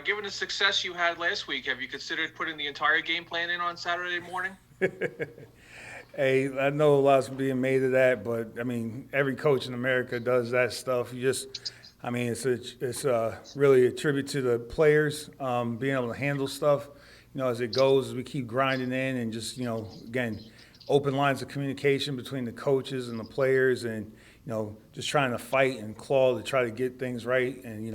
Given the success you had last week, have you considered putting the entire game plan in on Saturday morning? Hey, I know a lot's being made of that, but I mean, every coach in America does that stuff. I mean, it's really a tribute to the players being able to handle stuff, as it goes, as we keep grinding in and just, again, open lines of communication between the coaches and the players and, just trying to fight and claw to try to get things right. And,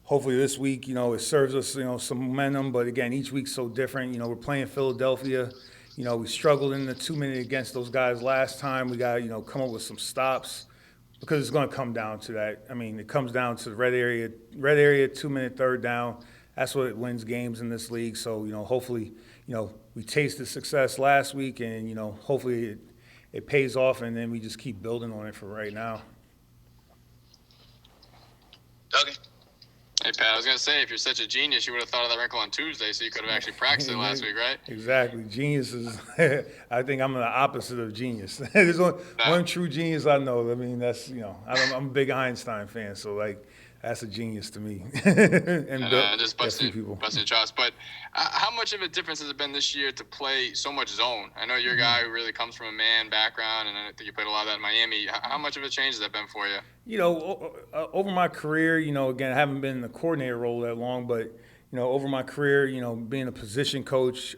hopefully this week, it serves us, some momentum. But again, each week's so different. We're playing Philadelphia. We struggled in the 2 minute against those guys last time. We got to, come up with some stops because it's going to come down to that. I mean, it comes down to the red area 2 minute third down. That's what wins games in this league. So, hopefully, we tasted success last week and, hopefully it pays off and then we just keep building on it for right now. Logan. Hey, Pat, I was going to say, if you're such a genius, you would have thought of that wrinkle on Tuesday, so you could have actually practiced it last week, right? Exactly. Genius is, I think I'm the opposite of genius. There's one true genius I know. I mean, that's, I'm a big Einstein fan, so, like, that's a genius to me. And just busting your chops. But how much of a difference has it been this year to play so much zone? I know you're a guy who really comes from a man background, and I think you played a lot of that in Miami. How much of a change has that been for you? Over my career, again, I haven't been in the coordinator role that long, but, over my career, being a position coach,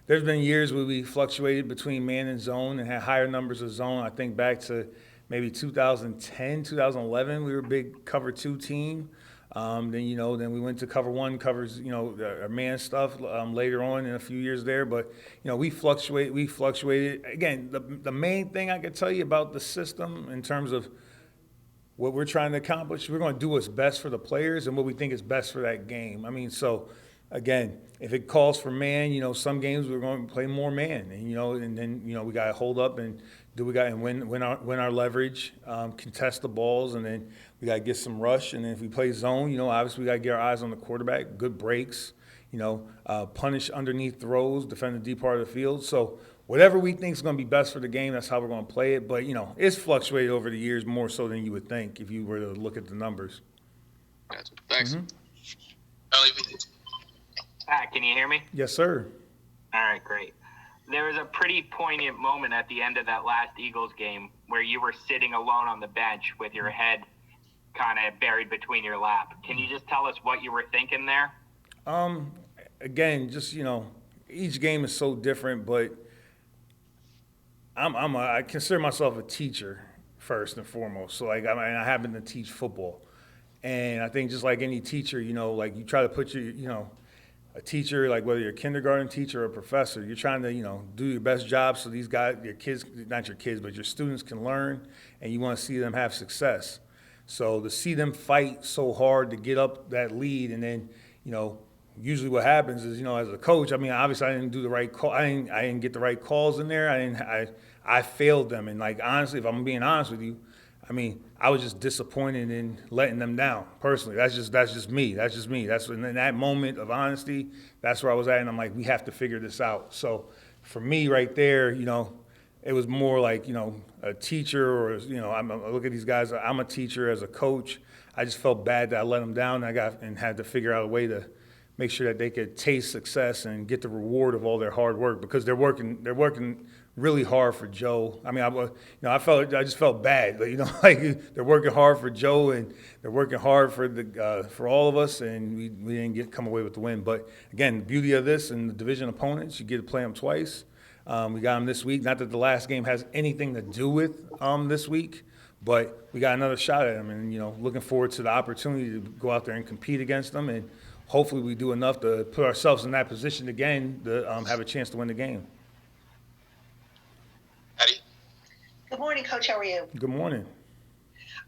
there's been years where we fluctuated between man and zone and had higher numbers of zone. I think back to maybe 2010, 2011, we were a big cover 2 team. Then we went to cover 1, covers, our man stuff later on in a few years there. But, we fluctuated. Again, the main thing I could tell you about the system in terms of what we're trying to accomplish, we're going to do what's best for the players and what we think is best for that game. I mean, so, again, if it calls for man, some games we're going to play more man. And, then, we got to hold up and win our leverage, contest the balls, and then we got to get some rush. And then if we play zone, obviously we got to get our eyes on the quarterback, good breaks, punish underneath throws, defend the deep part of the field. So whatever we think is going to be best for the game, that's how we're going to play it. But, it's fluctuated over the years more so than you would think if you were to look at the numbers. Gotcha. Thanks. Pat, can you hear me? Yes, sir. All right, great. There was a pretty poignant moment at the end of that last Eagles game where you were sitting alone on the bench with your head kind of buried between your lap. Can you just tell us what you were thinking there? Again, just, each game is so different, but I consider myself a teacher first and foremost. So, like, I happen to teach football. And I think just like any teacher, like you try to put a teacher, like whether you're a kindergarten teacher or a professor, you're trying to, do your best job so these guys, your kids, not your kids, but your students can learn, and you want to see them have success. So to see them fight so hard to get up that lead, and then, usually what happens is, as a coach, I mean, obviously I didn't do the right call. I didn't get the right calls in there. I failed them. And, like, honestly, if I'm being honest with you, I mean, I was just disappointed in letting them down. Personally, that's just me. That's in that moment of honesty. That's where I was at, and I'm like, we have to figure this out. So, for me, right there, it was more like a teacher, or I look at these guys. I'm a teacher as a coach. I just felt bad that I let them down. And had to figure out a way to make sure that they could taste success and get the reward of all their hard work, because they're working really hard for Joe. I mean, I just felt bad, like they're working hard for Joe, and they're working hard for all of us, and we didn't come away with the win. But again, the beauty of this and the division opponents, you get to play them twice. We got them this week. Not that the last game has anything to do with this week, but we got another shot at them, and looking forward to the opportunity to go out there and compete against them, and hopefully we do enough to put ourselves in that position again to have a chance to win the game. Good morning, Coach. How are you? Good morning.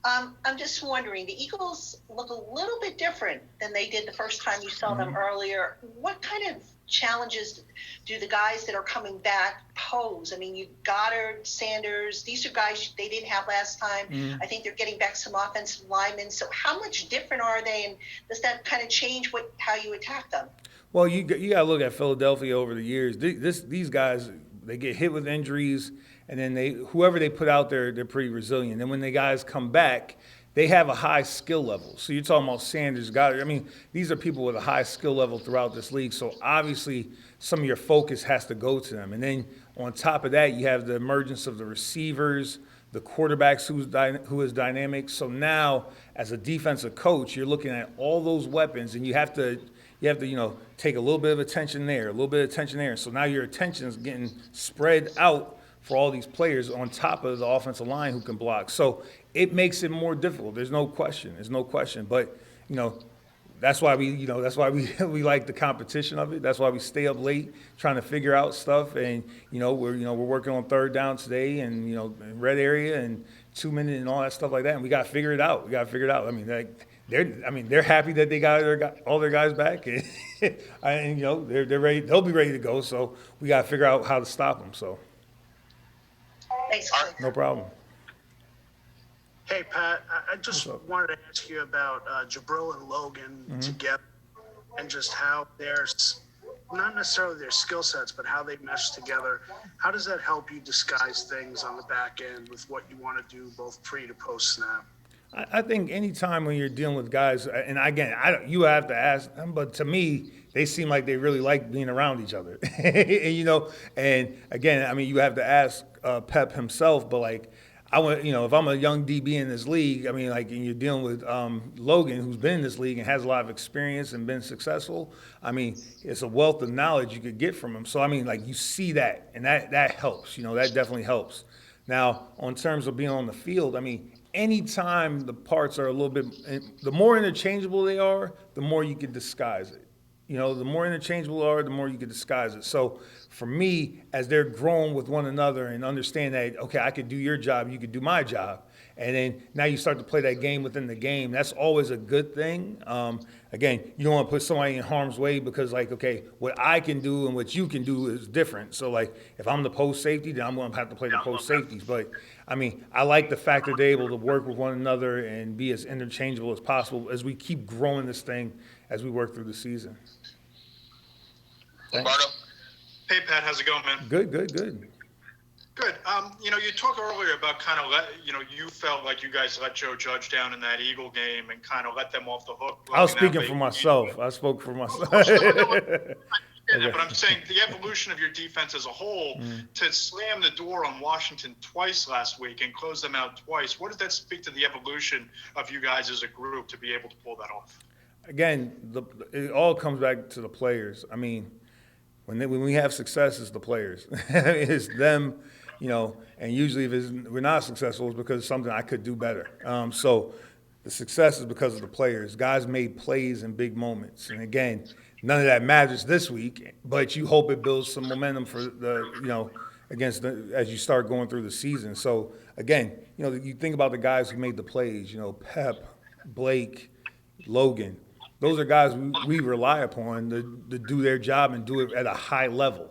I'm just wondering, the Eagles look a little bit different than they did the first time you saw them earlier. What kind of challenges do the guys that are coming back pose? I mean, you Goddard, Sanders, these are guys they didn't have last time. I think they're getting back some offensive linemen. So how much different are they, and does that kind of change how you attack them? Well, you got to look at Philadelphia over the years. These guys, they get hit with injuries, and then whoever they put out there, they're pretty resilient. And when the guys come back, they have a high skill level. So you're talking about Sanders, Goddard. I mean, these are people with a high skill level throughout this league. So obviously, some of your focus has to go to them. And then on top of that, you have the emergence of the receivers, the quarterbacks who is dynamic. So now, as a defensive coach, you're looking at all those weapons, and you have to take a little bit of attention there, a little bit of attention there. So now your attention is getting spread out for all these players on top of the offensive line who can block. So it makes it more difficult. There's no question. But, that's why we like the competition of it. That's why we stay up late trying to figure out stuff. And, we're working on third down today and, in red area and 2 minute and all that stuff like that. And we got to figure it out. I mean, they're happy that they got all their guys back, and they're ready. They'll be ready to go. So we got to figure out how to stop them. So Thanks. no problem. Hey, Pat, I just wanted to ask you about Jabrill and Logan together and just how not necessarily their skill sets, but how they mesh together. How does that help you disguise things on the back end with what you want to do both pre to post snap? I think anytime when you're dealing with guys, and again, you have to ask them, but to me, they seem like they really like being around each other. And again, you have to ask Pep himself, but if I'm a young DB in this league, and you're dealing with Logan, who's been in this league and has a lot of experience and been successful, it's a wealth of knowledge you could get from him. So, you see that, and that helps. That definitely helps. Now, on terms of being on the field, anytime the parts are a little bit, the more interchangeable they are, the more you can disguise it. The more interchangeable they are, the more you can disguise it. So for me, as they're growing with one another and understand that, okay, I could do your job, you could do my job, and then now you start to play that game within the game, that's always a good thing. Again, you don't want to put somebody in harm's way because, okay, what I can do and what you can do is different. So, if I'm the post safety, then I'm going to have to play the post safeties. But, I like the fact that they're able to work with one another and be as interchangeable as possible as we keep growing this thing as we work through the season. Lombardo. Hey, Pat, how's it going, man? Good. Good. You talked earlier about kind of you felt like you guys let Joe Judge down in that Eagle game and kind of let them off the hook. I was speaking for myself. I spoke for myself. But I'm saying the evolution of your defense as a whole to slam the door on Washington twice last week and close them out twice. What does that speak to the evolution of you guys as a group to be able to pull that off? Again, it all comes back to the players. When we have success, it's the players. It's them, and usually if we're not successful, it's because it's something I could do better. So the success is because of the players. Guys made plays in big moments. And again, none of that matters this week, but you hope it builds some momentum for as you start going through the season. So again, you think about the guys who made the plays, Pep, Blake, Logan. Those are guys we rely upon to do their job and do it at a high level.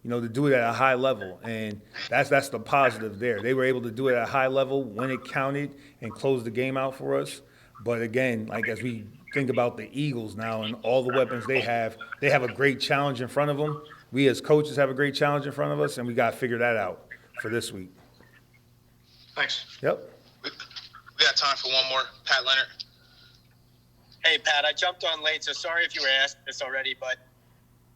And that's the positive there. They were able to do it at a high level when it counted and close the game out for us. But again, as we think about the Eagles now and all the weapons they have a great challenge in front of them. We as coaches have a great challenge in front of us, and we got to figure that out for this week. Thanks. Yep. We got time for one more. Pat Leonard. Hey, Pat, I jumped on late, so sorry if you were asked this already, but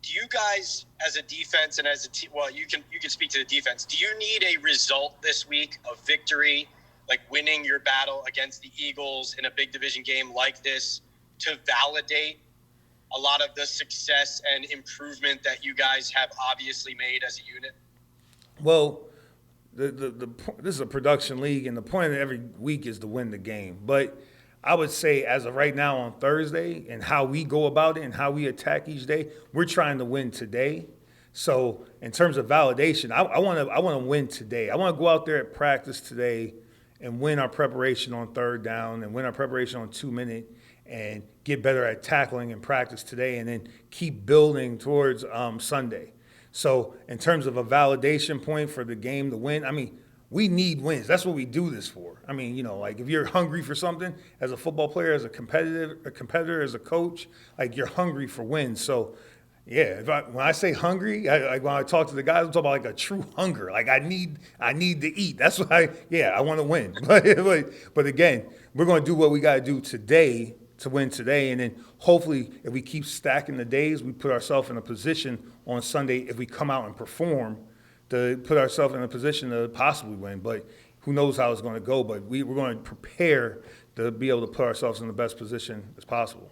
do you guys, as a defense and as a team, well, you can speak to the defense. Do you need a result this week, a victory, like winning your battle against the Eagles in a big division game like this, to validate a lot of the success and improvement that you guys have obviously made as a unit? Well, this is a production league, and the point of every week is to win the game. But I would say as of right now on Thursday and how we go about it and how we attack each day, we're trying to win today. So in terms of validation, I want to win today. I want to go out there at practice today and win our preparation on third down and win our preparation on 2 minute and get better at tackling in practice today and then keep building towards Sunday. So in terms of a validation point for the game to win, we need wins. That's what we do this for. If you're hungry for something as a football player, as a competitor, as a coach, you're hungry for wins. So, Yeah, when I say hungry, like when I talk to the guys, I'm talking about like a true hunger. Like I need to eat. That's why, I want to win. But again, we're going to do what we got to do today to win today, and then hopefully, if we keep stacking the days, we put ourselves in a position on Sunday if we come out and perform to put ourselves in a position to possibly win. But who knows how it's going to go? But we're going to prepare to be able to put ourselves in the best position as possible.